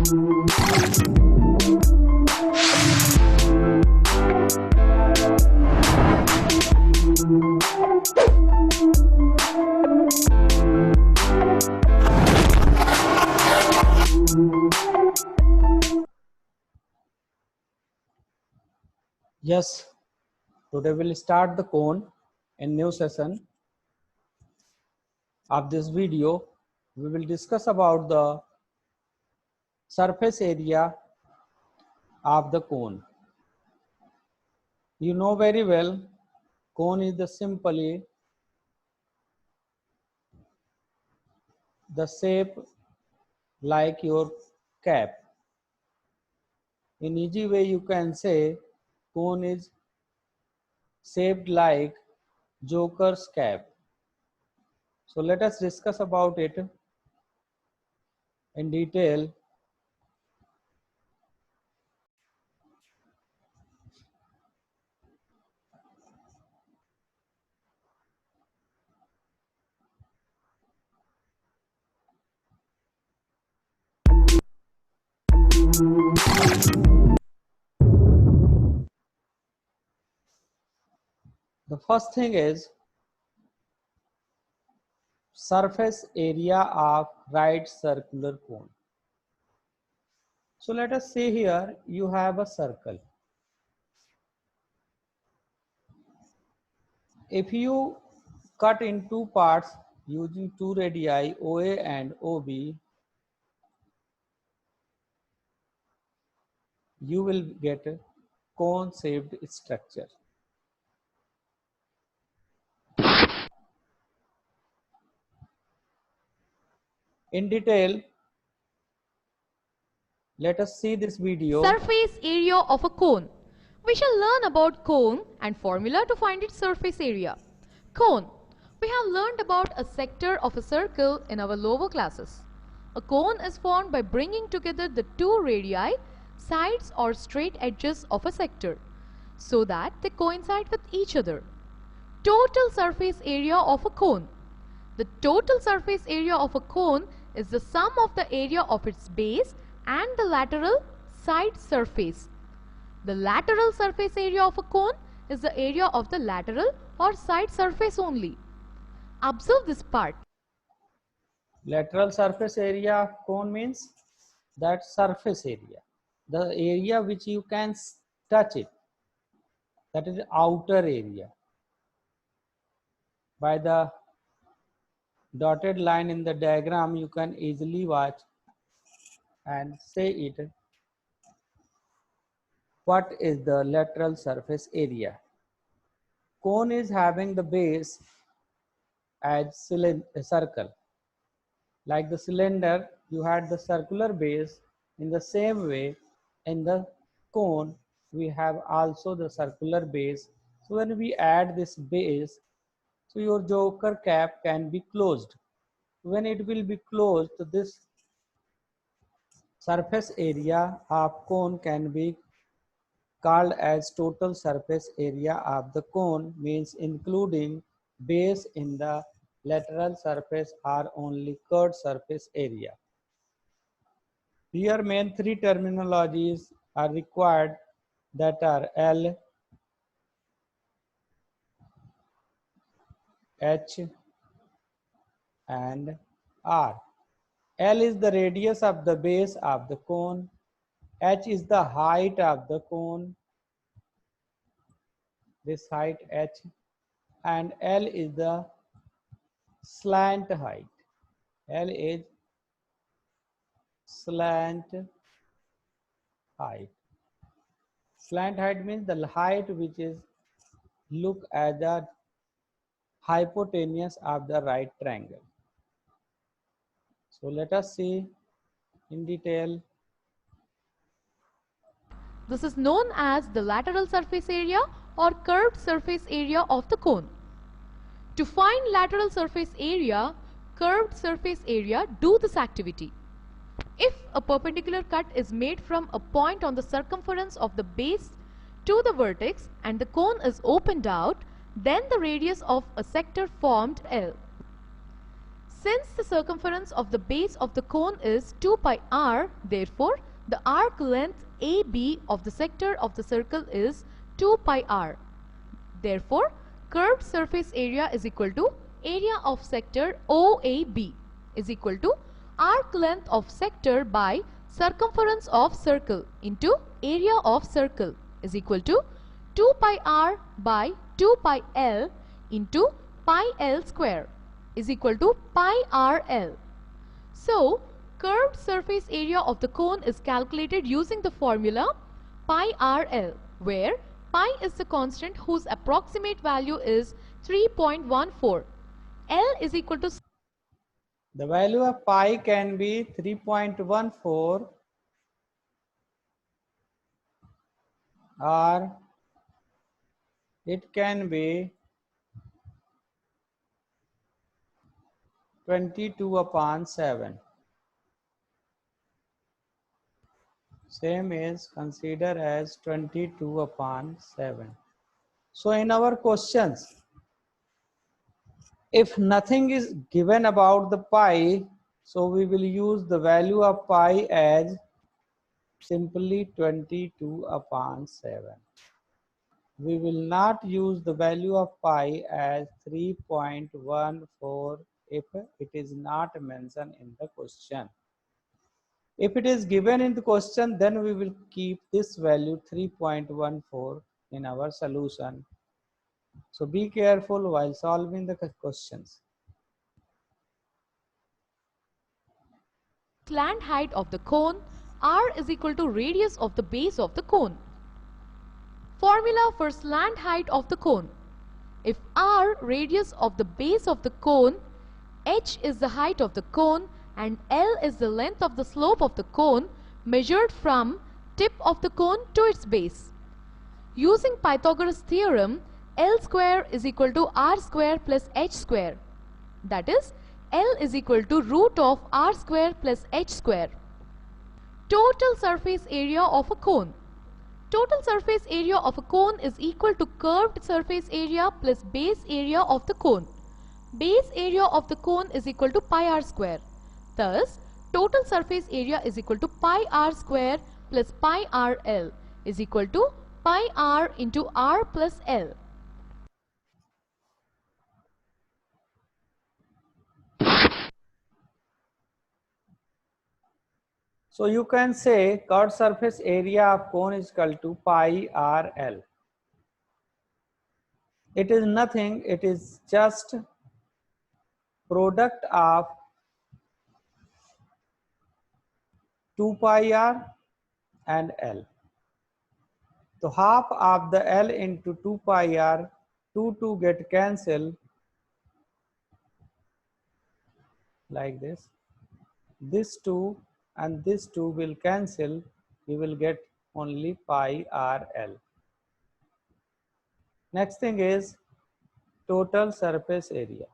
Yes, today we'll start the cone in new session. Of this video, we will discuss about the surface area of the cone. You know very well, cone is simply the shape like your cap. In easy way, you can say cone is shaped like Joker's cap. So let us discuss about it in detail. The first thing is surface area of right circular cone. So let us say here you have a circle. If you cut in two parts using two radii OA and OB, you will get a cone shaped structure. In detail, let us see this video. Surface area of a cone. We shall learn about cone and formula to find its surface area. Cone. We have learned about a sector of a circle in our lower classes. A cone is formed by bringing together the two radii, sides or straight edges of a sector, so that they coincide with each other. Total surface area of a cone. The total surface area of a cone is the sum of the area of its base and the lateral side surface. The lateral surface area of a cone is the area of the lateral or side surface only. Observe this part. Lateral surface area of cone means that surface area, the area which you can touch it, that is the outer area. By the dotted line in the diagram, you can easily watch and say it. What is the lateral surface area? Cone is having the base as circle. Like the cylinder, you had the circular base. In the same way, in the cone, we have also the circular base. So when we add this base, so your Joker cap can be closed. When it will be closed, this surface area of cone can be called as total surface area of the cone, means including base in the lateral surface or only curved surface area. Here main three terminologies are required, that are L, H and R. L is the radius of the base of the cone. H is the height of the cone, this height H, and L is the slant height. L is slant height. Slant height means the height which is look at the hypotenuse of the right triangle. So let us see in detail. This is known as the lateral surface area or curved surface area of the cone. To find lateral surface area, curved surface area, do this activity. If a perpendicular cut is made from a point on the circumference of the base to the vertex and the cone is opened out, then the radius of a sector formed L. Since the circumference of the base of the cone is 2 pi r, therefore the arc length AB of the sector of the circle is 2 pi r. Therefore, curved surface area is equal to area of sector OAB is equal to arc length of sector by circumference of circle into area of circle is equal to 2 pi r by 2 pi l into pi l square is equal to pi rl. So, curved surface area of the cone is calculated using the formula pi rl, where pi is the constant whose approximate value is 3.14. L is equal to The value of pi can be 3.14 or it can be 22 upon 7. Same is considered as 22 upon 7. So in our questions, if nothing is given about the pi, so we will use the value of pi as simply 22 upon 7. We will not use the value of pi as 3.14 if it is not mentioned in the question. If it is given in the question, then we will keep this value 3.14 in our solution. So be careful while solving the questions. slant height of the cone. R is equal to radius of the base of the cone. Formula for slant height of the cone. If r radius of the base of the cone, h is the height of the cone and L is the length of the slope of the cone measured from tip of the cone to its base. Using Pythagoras theorem, L square is equal to r square plus h square. That is, L is equal to root of r square plus h square. Total surface area of a cone. Total surface area of a cone is equal to curved surface area plus base area of the cone. Base area of the cone is equal to pi r square. Thus, total surface area is equal to pi r square plus pi r l is equal to pi r into r plus l. So you can say curved surface area of cone is equal to pi r l. It is nothing, it is just product of 2 pi r and l. So half of the l into 2 pi r, 2 get cancelled like this. This 2 and this 2 will cancel. You will get only pi r l. Next thing is total surface area.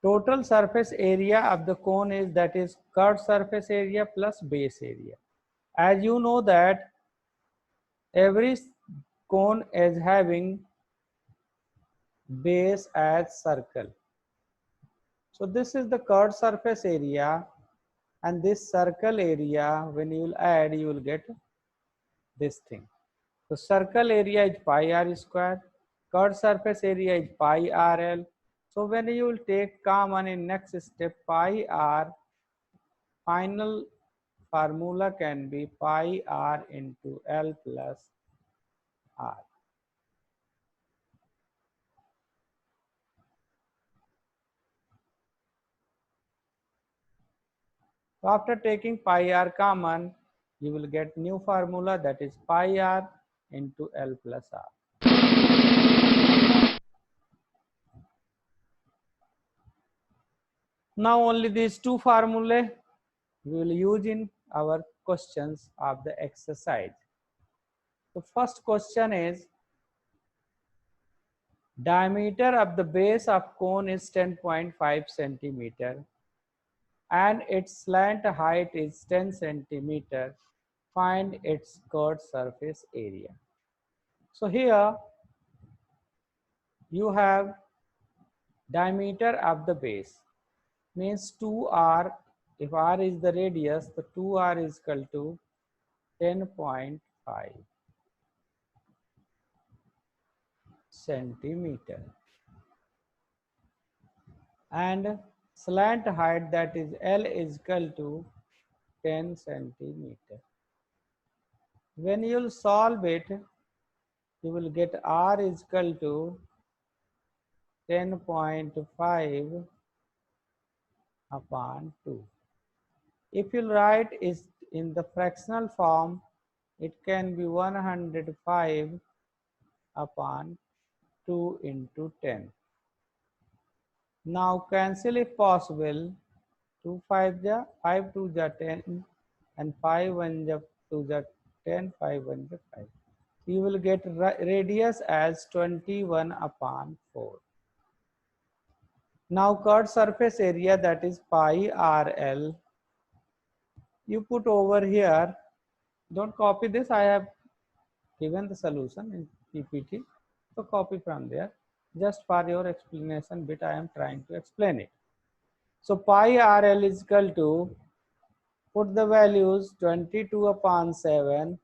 Total surface area of the cone is, that is, curved surface area plus base area. As you know that every cone is having base as circle. So this is the curved surface area, and this circle area, when you will add, you will get this thing. So circle area is pi r square, curved surface area is pi r l. So when you will take common in next step pi r, final formula can be pi r into l plus r. So after taking pi r common, you will get new formula, that is pi r into l plus r. Now only these two formulae we will use in our questions of the exercise. The first question is, diameter of the base of cone is 10.5 centimeter and its slant height is 10 centimeter. Find its curved surface area. So here you have diameter of the base, means 2r. If r is the radius, the 2r is equal to 10.5 centimeter, and slant height, that is L, is equal to 10 centimeter. When you'll solve it, you will get r is equal to 10.5 upon 2. If you write it in the fractional form, it can be 105 upon 2 into 10. Now cancel if possible. 2 5 ja, 5 2 ja 10, and 5 1 ja 2 ja 10, 5 1 ja 5. You will get radius as 21 upon 4. Now curved surface area, that is pi RL, you put over here. Don't copy this, I have given the solution in PPT, so copy from there. Just for your explanation bit, I am trying to explain it. So pi RL is equal to, put the values, 22 upon 7,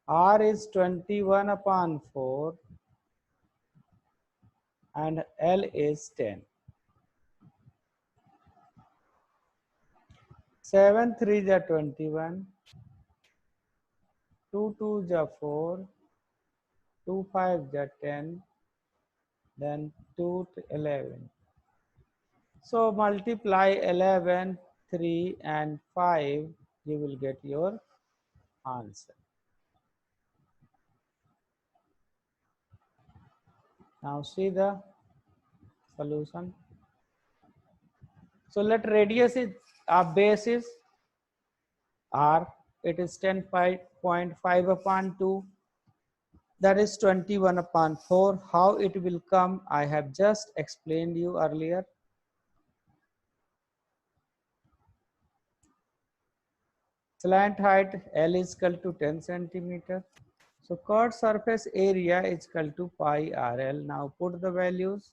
R is 21 upon 4, and L is 10. 7 3 ja 21, 2 2 ja 4, 2 5 ja 10, then 2 11. So multiply 11, 3 and 5, you will get your answer. Now see the solution. So let radius is base is r, it is 10.5 upon 2, that is 21 upon 4. How it will come, I have just explained you earlier. Slant height L is equal to 10 centimeter. So curved surface area is equal to pi RL. Now put the values.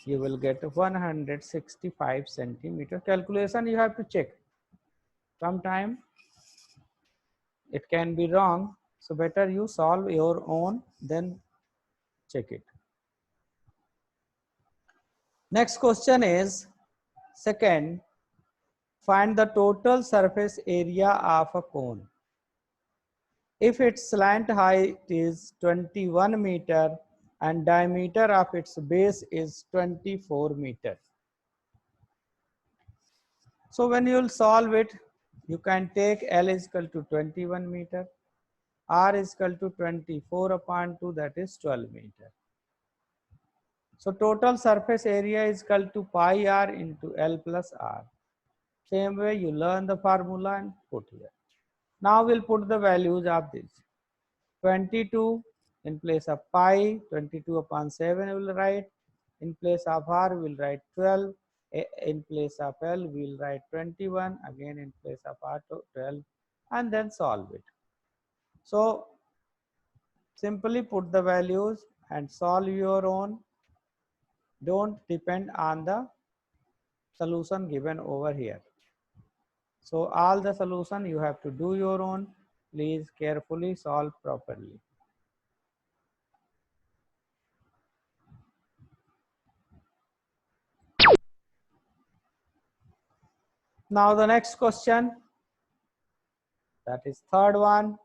You will get 165 centimeter. Calculation you have to check. Sometime it can be wrong. So better you solve your own, then check it. Next question is, second, find the total surface area of a cone. If its slant height is 21 meter and diameter of its base is 24 meter. So when you will solve it, you can take L is equal to 21 meter, R is equal to 24 upon 2, that is 12 meter. So total surface area is equal to pi R into L plus R. Same way you learn the formula and put here. Now we'll put the values of this. 22 in place of pi, 22 upon 7 we will write. In place of R we will write 12. In place of L we will write 21. Again in place of R 12, and then solve it. So simply put the values and solve your own. Don't depend on the solution given over here. So all the solution you have to do your own. Please carefully solve properly. Now the next question, that is third one.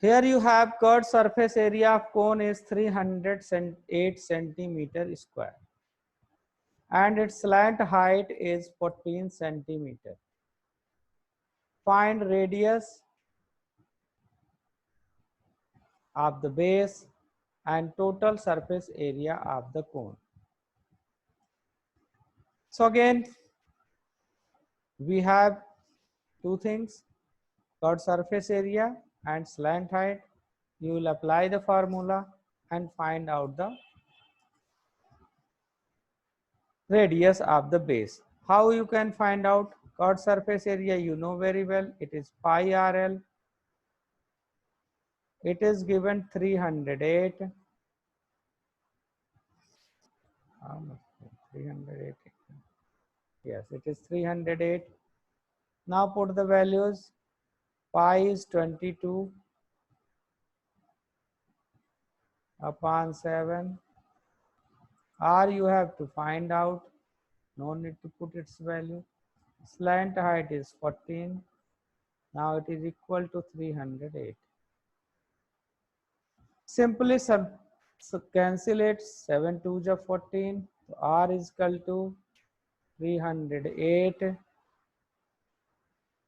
Here you have curved surface area of cone is 308 centimeter square and its slant height is 14 centimeter. Find radius of the base and total surface area of the cone. So again, we have two things, curved surface area and slant height. You will apply the formula and find out the radius of the base. How you can find out? Chord surface area you know very well, it is pi RL. It is given 308. How much? 308. Yes, it is 308. Now put the values. Pi is 22 upon 7. R you have to find out. No need to put its value. Slant height is 14. Now it is equal to 308. Simply cancel it. 7 2s are 14. So R is equal to 308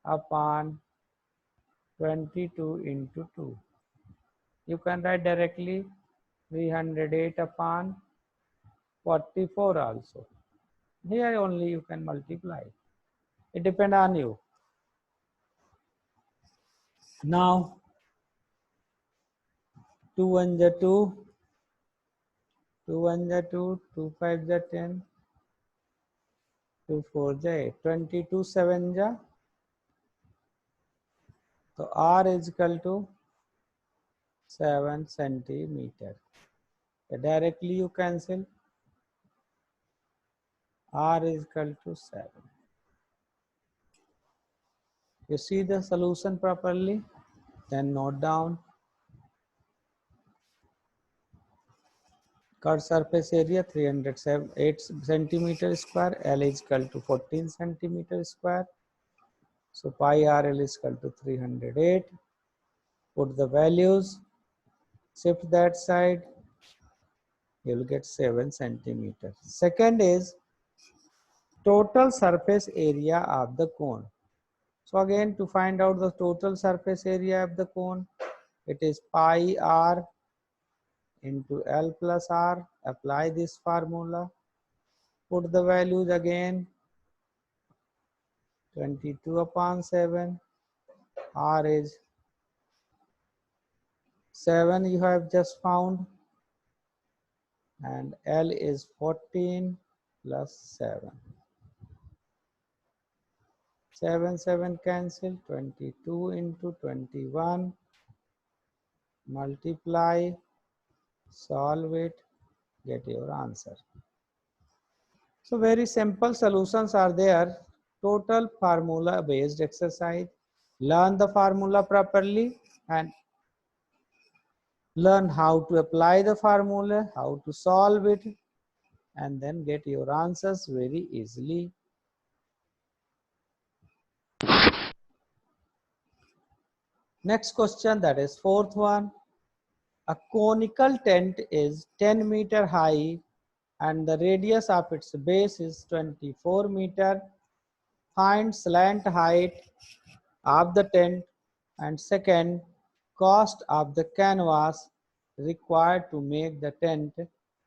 upon 22 into 2. You can write directly 308 upon 44 also. Here only you can multiply. It depends on you. Now 2 1 is 2, 2 1 is 2, 2 5 is 10, 2 4 is 8, 22 7 is. So R is equal to 7 centimeter. So directly you cancel. R is equal to 7. You see the solution properly? Then note down. Curved surface area 308 centimeter square. L is equal to 14 centimeter square. So pi RL is equal to 308. Put the values. Shift that side. You will get 7 centimeters. Second is total surface area of the cone. So again, to find out the total surface area of the cone, it is pi r into L plus R. Apply this formula. Put the values again. 22 upon 7. R is 7 you have just found. And L is 14 plus 7. 7 7 cancel. 22 into 21. Multiply. Solve it. Get your answer. So very simple solutions are there. Total formula based exercise. Learn the formula properly and learn how to apply the formula, how to solve it, and then get your answers very easily. Next question, that is fourth one. A conical tent is 10 meter high and the radius of its base is 24 meter. Find slant height of the tent and second, cost of the canvas required to make the tent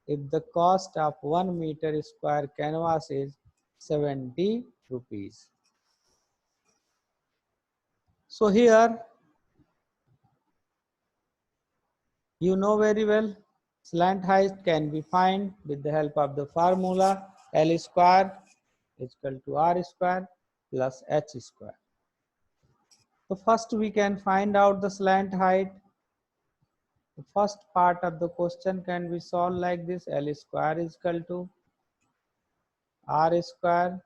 if the cost of 1 meter square canvas is 70 rupees. So here you know very well slant height can be found with the help of the formula L square is equal to R square plus H square. So first we can find out the slant height. The first part of the question can be solved like this. L square is equal to R square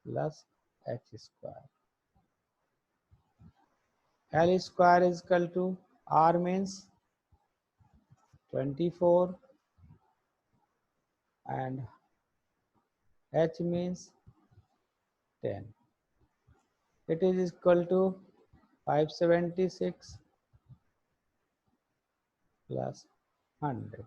plus H square. L square is equal to R means 24 and H means 10. It is equal to 576 plus 100.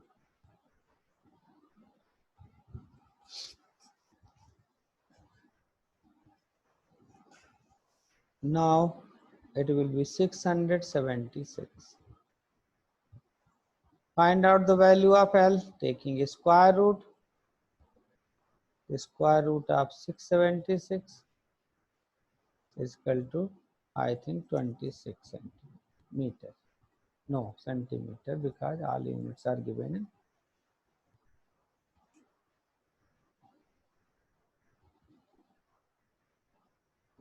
Now it will be 676. Find out the value of L taking a square root. The square root of 676 is equal to, I think, 26 centimeter. No, centimeter, because all units are given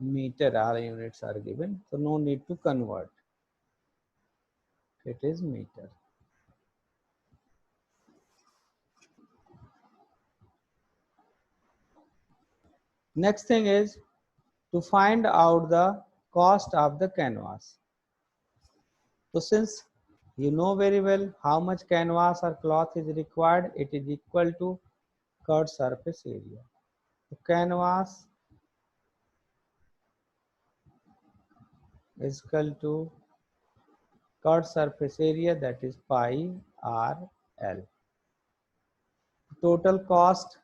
in. meter, all units are given, so no need to convert. It is meter. Next thing is to find out the cost of the canvas. So since you know very well how much canvas or cloth is required, it is equal to cut surface area. The canvas is equal to cut surface area, that is pi r l. Total cost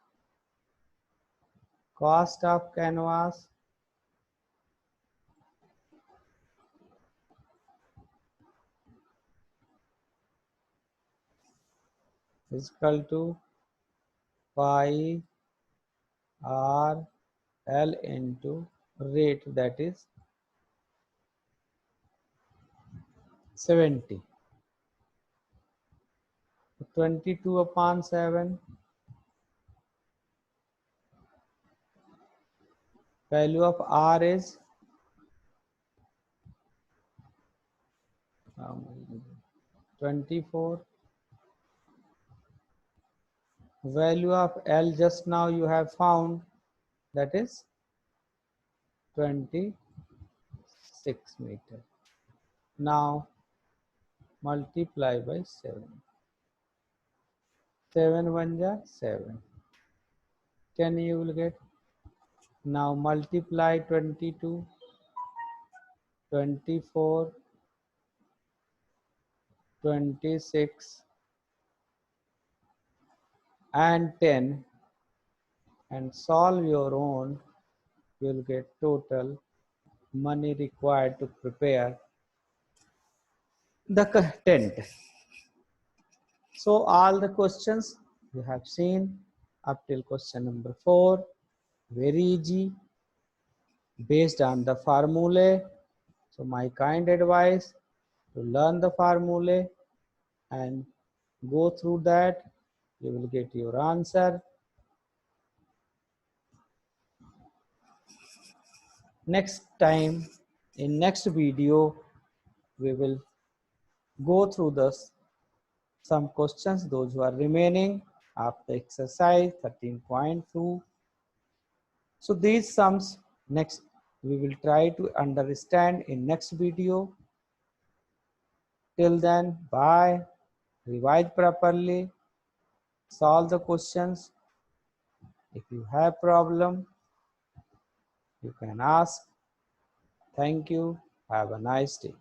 of canvas is equal to pi r l into rate, that is 70. 22 upon 7, value of r is 24. Value of L just now you have found, that is 26 meter. Now multiply by 7. 7 1 ja 7. 10 you will get. Now multiply 22, 24, 26 and 10 and solve your own. You will get total money required to prepare the content. So all the questions you have seen up till question number 4, very easy, based on the formulae. So my kind advice to learn the formulae and go through that, you will get your answer. Next time, in next video, we will go through some questions, those who are remaining of the exercise 13.2. So these sums next we will try to understand in next video. Till then, bye. Revise properly, solve the questions. If you have problem, you can ask. Thank you. Have a nice day.